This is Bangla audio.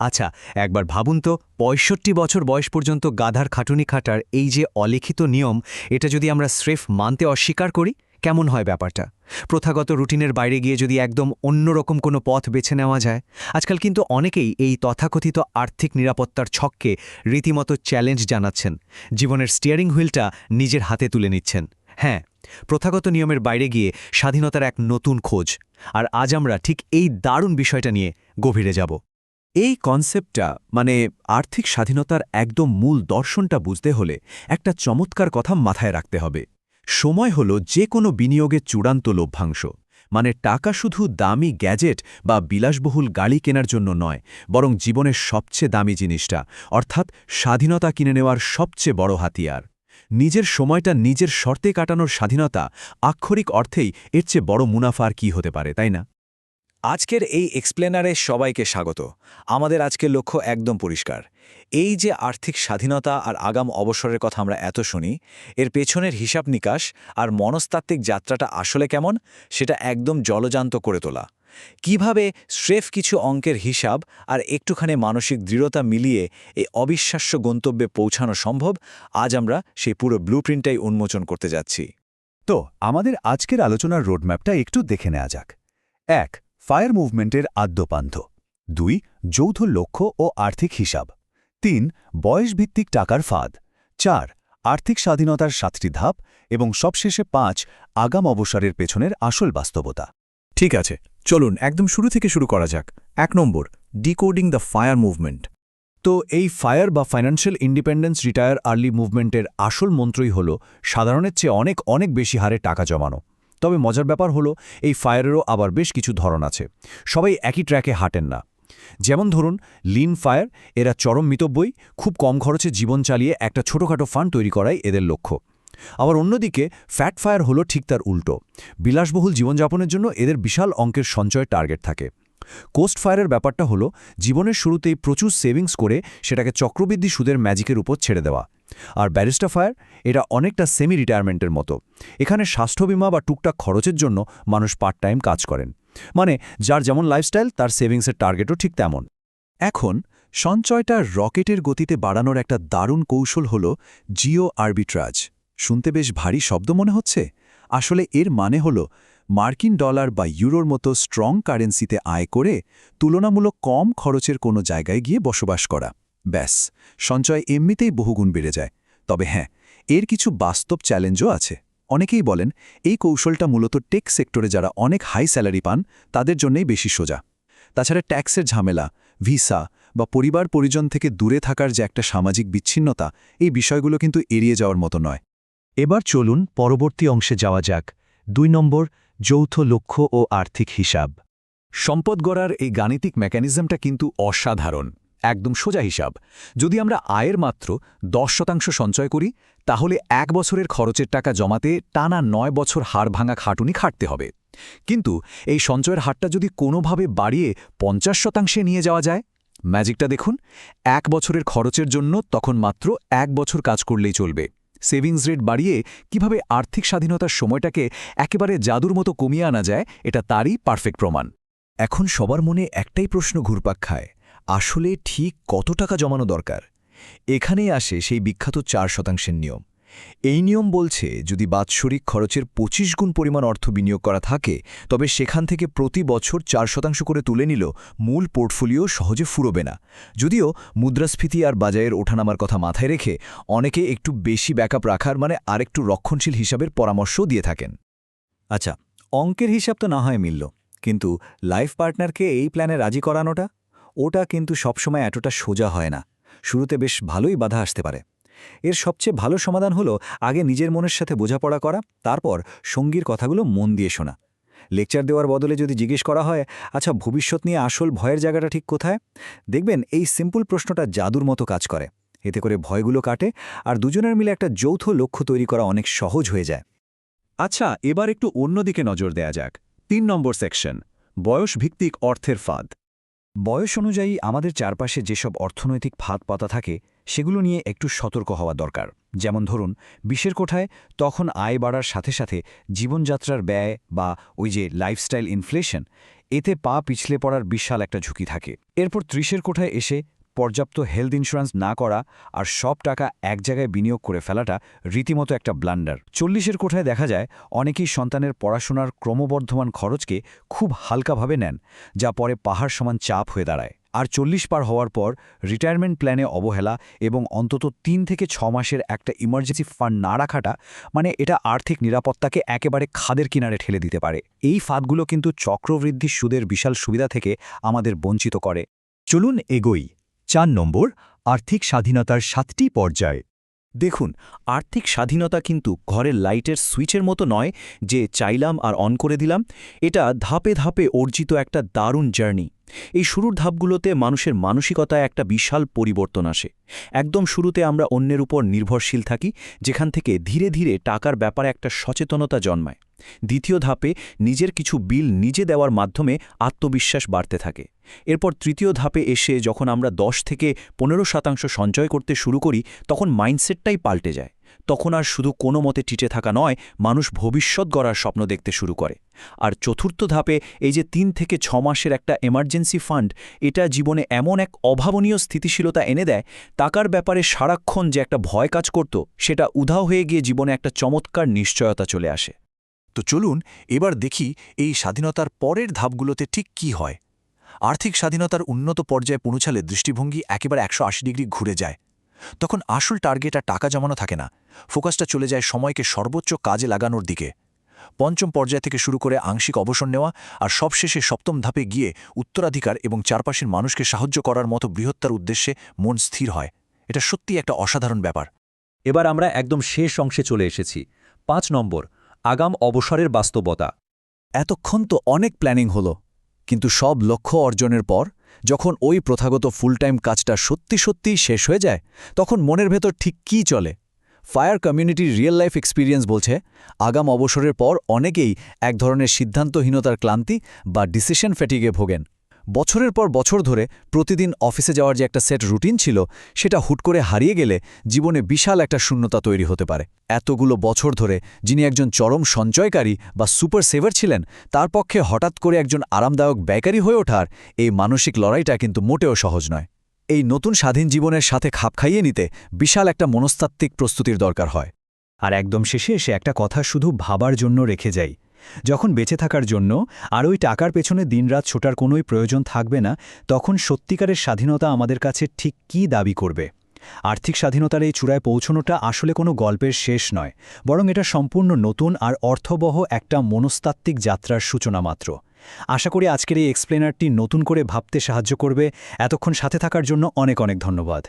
আচ্ছা, একবার ভাবুন তো ৬৫ বছর বয়স পর্যন্ত গাধার খাটুনি খাটার এই যে অলিখিত নিয়ম, এটা যদি আমরা স্রেফ মানতে অস্বীকার করি, কেমন হয় ব্যাপারটা? প্রথাগত রুটিনের বাইরে গিয়ে যদি একদম অন্যরকম কোনো পথ বেছে নেওয়া যায়। আজকাল কিন্তু অনেকেই এই তথাকথিত আর্থিক নিরাপত্তার ছককে রীতিমতো চ্যালেঞ্জ জানাচ্ছেন, জীবনের স্টিয়ারিং হুইলটা নিজের হাতে তুলে নিচ্ছেন। হ্যাঁ, প্রথাগত নিয়মের বাইরে গিয়ে স্বাধীনতার এক নতুন খোঁজ। আর আজ আমরা ঠিক এই দারুণ বিষয়টা নিয়ে গভীরে যাব। এই কনসেপ্টটা মানে আর্থিক স্বাধীনতার একদম মূল দর্শনটা বুঝতে হলে একটা চমৎকার কথা মাথায় রাখতে হবে। সময় হল যে কোনো বিনিয়োগের চূড়ান্ত লভ্যাংশ। মানে টাকা শুধু দামি গ্যাজেট বা বিলাসবহুল গাড়ি কেনার জন্য নয়, বরং জীবনের সবচেয়ে দামি জিনিসটা, অর্থাৎ স্বাধীনতা কিনে নেওয়ার সবচেয়ে বড় হাতিয়ার। নিজের সময়টা নিজের শর্তে কাটানোর স্বাধীনতা আক্ষরিক অর্থেই এর চেয়ে বড় মুনাফা আর কী হতে পারে, তাই না? আজকের এই এক্সপ্লেনারে সবাইকে স্বাগত। আমাদের আজকের লক্ষ্য একদম পরিষ্কার। এই যে আর্থিক স্বাধীনতা আর আগাম অবসরের কথা আমরা এত শুনি, এর পেছনের হিসাব নিকাশ আর মনস্তাত্ত্বিক যাত্রাটা আসলে কেমন, সেটা একদম জলজান্ত করে তোলা। কিভাবে স্রেফ কিছু অঙ্কের হিসাব আর একটুখানি মানসিক দৃঢ়তা মিলিয়ে এই অবিশ্বাস্য গন্তব্যে পৌঁছানো সম্ভব, আজ আমরা সেই পুরো ব্লুপ্রিন্টটাই উন্মোচন করতে যাচ্ছি। তো আমাদের আজকের আলোচনার রোডম্যাপটা একটু দেখে নেওয়া যাক। ১. ফায়ার মুভমেন্টের আদ্যপান্থ। ২. যৌথ লক্ষ্য ও আর্থিক হিসাব। ৩. বয়সভিত্তিক টাকার ফাঁদ। ৪. আর্থিক স্বাধীনতার ৭টি ধাপ এবং সবশেষে ৫. আগাম অবসরের পেছনের আসল বাস্তবতা। ঠিক আছে, চলুন একদম শুরু থেকে শুরু করা যাক। ১ নম্বর, ডিকোডিং দ্য ফায়ার মুভমেন্ট। তো এই ফায়ার বা ফাইন্যান্সিয়াল ইন্ডিপেন্ডেন্স রিটায়ার আর্লি মুভমেন্টের আসল মন্ত্রই হল সাধারণের চেয়ে অনেক অনেক বেশি হারে টাকা জমানো। তবে মজার ব্যাপার হলো এই ফায়ারেরও আবার বেশ কিছু ধরন আছে। সবাই একই ট্র্যাকে হাঁটেন না। যেমন ধরুন লিন ফায়ার, এরা চরম মিতব্যয়ী, খুব কম খরচে জীবন চালিয়ে একটা ছোটোখাটো ফান্ড তৈরি করাই এদের লক্ষ্য। আবার অন্যদিকে ফ্যাট ফায়ার হলো ঠিক তার উল্টো। বিলাসবহুল জীবনযাপনের জন্য এদের বিশাল অঙ্কের সঞ্চয় টার্গেট থাকে। কোস্ট ফায়ারের ব্যাপারটা হলো জীবনের শুরুতেই প্রচুর সেভিংস করে সেটাকে চক্রবৃদ্ধি সুদের ম্যাজিকের উপর ছেড়ে দেওয়া। আর ব্যারিস্টা ফায়ার, এটা অনেকটা সেমি রিটায়ারমেন্টের মতো। এখানে স্বাস্থ্য বিমা বা টুকটাক খরচের জন্য মানুষ পার্ট টাইম কাজ করেন। মানে যার যেমন লাইফস্টাইল, তার সেভিংসের টার্গেটও ঠিক তেমন। এখন সঞ্চয়টা রকেটের গতিতে বাড়ানোর একটা দারুণ কৌশল হল জিও আর্বিট্রাজ। শুনতে বেশ ভারী শব্দ মনে হচ্ছে। আসলে এর মানে হল মার্কিন ডলার বা ইউরোর মতো স্ট্রং কারেন্সিতে আয় করে তুলনামূলক কম খরচের কোনো জায়গায় গিয়ে বসবাস করা। ব্যাস, সঞ্চয় এমনিতেই বহুগুণ বেড়ে যায়। তবে হ্যাঁ, এর কিছু বাস্তব চ্যালেঞ্জও আছে। অনেকেই বলেন এই কৌশলটা মূলত টেক সেক্টরে যারা অনেক হাই স্যালারি পান তাদের জন্যই বেশি সোজা। তাছাড়া ট্যাক্সের ঝামেলা, ভিসা বা পরিবার পরিজন থেকে দূরে থাকার যে একটা সামাজিক বিচ্ছিন্নতা, এই বিষয়গুলো কিন্তু এড়িয়ে যাওয়ার মতো নয়। এবার চলুন পরবর্তী অংশে যাওয়া যাক। ২ নম্বর, যৌথ লক্ষ্য ও আর্থিক হিসাব। সম্পদ গড়ার এই গাণিতিক মেকানিজমটা কিন্তু অসাধারণ। একদম সোজা হিসাব। যদি আমরা আয়ের মাত্র ১০% সঞ্চয় করি, তাহলে ১ বছরের খরচের টাকা জমাতে টানা ৯ বছর হাড় ভাঙা খাটুনি খাটতে হবে। কিন্তু এই সঞ্চয়ের হারটা যদি কোনোভাবে বাড়িয়ে ৫০% নিয়ে যাওয়া যায়, ম্যাজিকটা দেখুন। ১ বছরের খরচের জন্য তখন মাত্র ১ বছর কাজ করলেই চলবে। সেভিংস রেট বাড়িয়ে কিভাবে আর্থিক স্বাধীনতার সময়টাকে একেবারে জাদুর মতো কমিয়ে আনা যায়, এটা তারই পারফেক্ট প্রমাণ। এখন সবার মনে একটাই প্রশ্ন ঘুরপাক খায়, আসলে ঠিক কত টাকা জমানো দরকার? এখানেই আসে সেই বিখ্যাত ৪% নিয়ম। এই নিয়ম বলছে যদি বাৎসরিক খরচের ২৫ গুণ পরিমাণ অর্থ বিনিয়োগ করা থাকে, তবে সেখান থেকে প্রতি বছর ৪% করে তুলে নিল মূল পোর্টফোলিও সহজে ফুরোবে না। যদিও মুদ্রাস্ফীতি আর বাজারের ওঠানামার কথা মাথায় রেখে অনেকে একটু বেশি ব্যাকআপ রাখার মানে আরেকটু রক্ষণশীল হিসাবের পরামর্শও দিয়ে থাকেন। আচ্ছা, অঙ্কের হিসাব তো না হয় মিলল, কিন্তু লাইফ পার্টনারকে এই প্ল্যানে রাজি করানোটা, ওটা কিন্তু সবসময় এতটা সোজা হয় না। শুরুতে বেশ ভালোই বাধা আসতে পারে। এর সবচেয়ে ভালো সমাধান হলো আগে নিজের মনের সাথে বোঝাপড়া করা, তারপর সঙ্গীর কথাগুলো মন দিয়ে শোনা। লেকচার দেওয়ার বদলে যদি জিজ্ঞেস করা হয়, আচ্ছা ভবিষ্যৎ নিয়ে আসল ভয়ের জায়গাটা ঠিক কোথায়, দেখবেন এই সিম্পল প্রশ্নটা জাদুর মতো কাজ করে। এতে করে ভয়গুলো কাটে আর দুজনের মিলে একটা যৌথ লক্ষ্য তৈরি করা অনেক সহজ হয়ে যায়। আচ্ছা, এবার একটু অন্যদিকে নজর দেয়া যাক। ৩ নম্বর সেকশন, বয়সভিত্তিক অর্থের ফাঁদ। বয়স অনুযায়ী আমাদের চারপাশে যেসব অর্থনৈতিক ফাঁদ পাতা থাকে, সেগুলো নিয়ে একটু সতর্ক হওয়া দরকার। যেমন ধরুন ২০-এর কোঠায় তখন আয় বাড়ার সাথে সাথে জীবনযাত্রার ব্যয় বা ওই যে লাইফস্টাইল ইনফ্লেশন, এতে পা পিছলে পড়ার বিশাল একটা ঝুঁকি থাকে। এরপর ৩০-এর কোঠায় এসে পর্যাপ্ত হেলথ ইন্স্যুরেন্স না করা আর সব টাকা এক জায়গায় বিনিয়োগ করে ফেলাটা রীতিমতো একটা ব্লান্ডার। ৪০-এর কোঠায় দেখা যায় অনেকেই সন্তানের পড়াশোনার ক্রমবর্ধমান খরচকে খুব হালকাভাবে নেন, যা পরে পাহাড় সমান চাপ হয়ে দাঁড়ায়। আর ৪০ পার হওয়ার পর রিটায়ারমেন্ট প্ল্যানে অবহেলা এবং অন্তত ৩ থেকে ৬ মাসের একটা ইমার্জেন্সি ফান্ড না রাখাটা, মানে এটা আর্থিক নিরাপত্তাকে একেবারে খাদের কিনারে ঠেলে দিতে পারে। এই ফাঁদগুলো কিন্তু চক্রবৃদ্ধি সুদের বিশাল সুবিধা থেকে আমাদের বঞ্চিত করে। চলুন এগোই। ৪ নম্বর, আর্থিক স্বাধীনতার ৭টি পর্যায়। দেখুন, আর্থিক স্বাধীনতা কিন্তু ঘরের লাইটের সুইচের মতো নয় যে চাইলাম আর অন করে দিলাম। এটা ধাপে ধাপে অর্জিত একটা দারুণ জার্নি। এই শুরুর ধাপগুলোতে মানুষের মানসিকতায় একটা বিশাল পরিবর্তন আসে। একদম শুরুতে আমরা অন্যের উপর নির্ভরশীল থাকি, যেখান থেকে ধীরে ধীরে টাকার ব্যাপারে একটা সচেতনতা জন্মায়। দ্বিতীয় ধাপে নিজের কিছু বিল নিজে দেওয়ার মাধ্যমে আত্মবিশ্বাস বাড়তে থাকে। এরপর তৃতীয় ধাপে এসে যখন আমরা ১০ থেকে ১৫% সঞ্চয় করতে শুরু করি, তখন মাইন্ডসেটটাই পাল্টে যায়। তখন আর শুধু কোনো মতে টিটে থাকা নয়, মানুষ ভবিষ্যৎ গড়ার স্বপ্ন দেখতে শুরু করে। আর চতুর্থ ধাপে এই যে ৩ থেকে ৬ মাসের একটা এমার্জেন্সি ফান্ড, এটা জীবনে এমন এক অভাবনীয় স্থিতিশীলতা এনে দেয়, টাকার ব্যাপারে সারাক্ষণ যে একটা ভয় কাজ করত, সেটা উধাও হয়ে গিয়ে জীবনে একটা চমৎকার নিশ্চয়তা চলে আসে। তো চলুন এবার দেখি এই স্বাধীনতার পরের ধাপগুলোতে ঠিক কি হয়। আর্থিক স্বাধীনতার উন্নত পর্যায়ে পৌঁছালে দৃষ্টিভঙ্গি একেবারে ১৮০ ডিগ্রি ঘুরে যায়। তখন আসল টার্গেট আর টাকা জমানো থাকে না, ফোকাসটা চলে যায় সময়কে সর্বোচ্চ কাজে লাগানোর দিকে। পঞ্চম পর্যায় থেকে শুরু করে আংশিক অবসর নেওয়া, আর সবশেষে সপ্তম ধাপে গিয়ে উত্তরাধিকার এবং চারপাশের মানুষকে সাহায্য করার মতো বৃহত্তর উদ্দেশ্যে মন স্থির হয়। এটা সত্যি একটা অসাধারণ ব্যাপার। এবার আমরা একদম শেষ অংশে চলে এসেছি। ৫ নম্বর, আগাম অবসরের বাস্তবতা। এতক্ষণ তো অনেক প্ল্যানিং হলো, কিন্তু সব লক্ষ্য অর্জনের পর যখন ওই প্রথাগত ফুল টাইম কাজটা সত্যি সত্যিই শেষ হয়ে যায়, তখন মনের ভেতর ঠিক কী চলে? ফায়ার কমিউনিটির রিয়েল লাইফ এক্সপিরিয়েন্স বলছে, আগাম অবসরের পর অনেকেই এক ধরনের সিদ্ধান্তহীনতার ক্লান্তি বা ডিসিশন ফ্যাটিগে ভোগেন। বছরের পর বছর ধরে প্রতিদিন অফিসে যাওয়ার যে একটা সেট রুটিন ছিল, সেটা হুট করে হারিয়ে গেলে জীবনে বিশাল একটা শূন্যতা তৈরি হতে পারে। এতগুলো বছর ধরে যিনি একজন চরম সঞ্চয়কারী বা সুপার সেভার ছিলেন, তার পক্ষে হঠাৎ করে একজন আরামদায়ক ব্যয়কারী হয়ে ওঠার এই মানসিক লড়াইটা কিন্তু মোটেও সহজ নয়। এই নতুন স্বাধীন জীবনের সাথে খাপ খাইয়ে নিতে বিশাল একটা মনস্তাত্ত্বিক প্রস্তুতির দরকার হয়। আর একদম শেষে এসে একটা কথা শুধু ভাবার জন্য রেখে যাই। যখন বেঁচে থাকার জন্য আর ওই টাকার পেছনে দিনরাত ছোটার কোনোই প্রয়োজন থাকবে না, তখন সত্যিকারের স্বাধীনতা আমাদের কাছে ঠিক কী দাবি করবে? আর্থিক স্বাধীনতার এই চূড়ায় পৌঁছনোটা আসলে কোনো গল্পের শেষ নয়, বরং এটা সম্পূর্ণ নতুন আর অর্থবহ একটা মনস্তাত্ত্বিক যাত্রার সূচনা মাত্র। আশা করি আজকের এই এক্সপ্লেনারটি নতুন করে ভাবতে সাহায্য করবে। এতক্ষণ সাথে থাকার জন্য অনেক অনেক ধন্যবাদ।